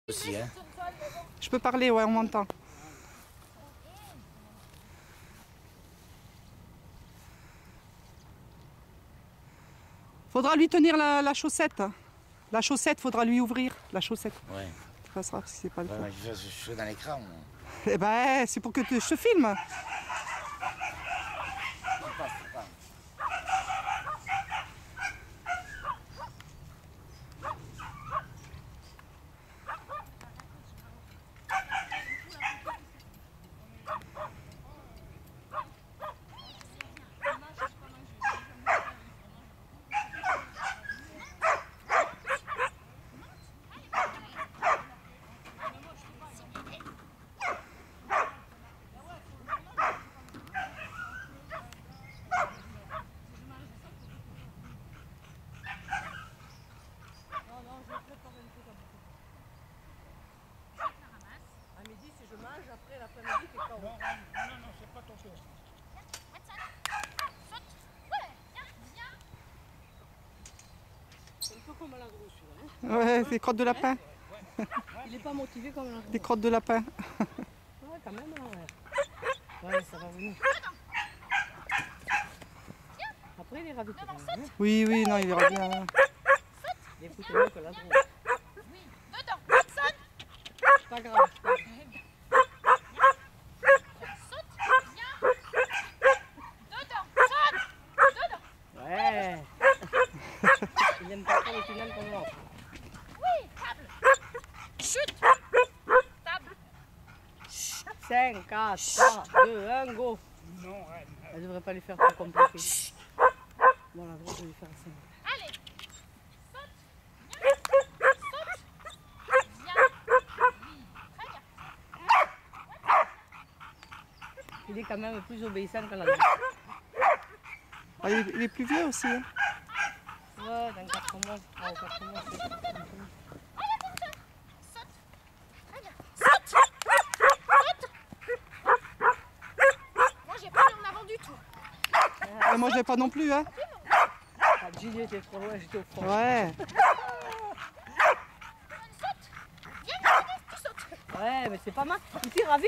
Aussi, hein. Je peux parler, ouais, on m'entend. Faudra lui tenir la chaussette. La chaussette, faudra lui ouvrir la chaussette. Ouais. Ça sera si c'est pas le cas. Ouais, je suis dans l'écran. Eh ben, c'est pour que je te filme. À midi, si je mange, après l'après-midi, t'es KO. Non, c'est pas ton tour. C'est un peu comme la grosse, hein. Ouais, des crottes de lapin. Il est pas motivé comme la grosse. Des crottes de lapin. Ouais, quand même, ouais. Ouais, ça va venir. Après, il est ravi. Hein. Oui, oui, non, il verra bien. Il est foutu mieux que la grosse. Dedans, personne. C'est pas grave. Saute, viens. Dedans, saute. Dedans. Ouais. Il aime pas trop le tunnel comme l'autre. Oui, table. Chute. Table. 5, 4, 3, 2, 1, go. Non, Elle devrait pas lui faire trop compliqué. Bon, la grosse, je vais lui faire 5. Allez. Saute. Viens. Saute. Viens. Oui, très bien. Il est quand même plus obéissant que la grosse. Ah, il est plus vieux aussi. Hein. Ouais, dans 4 mois. Ah, 4 mois, c'est... Saute. Très bien. Saute. Saute. Moi, j'ai pas mis en avant du tout. Et moi, je l'ai pas non plus. Hein. Ah, Gilles était trop loin, j'étais au fond. Ouais. Saute. Viens, tu sautes. Ouais, mais c'est pas mal. Il tire à vite.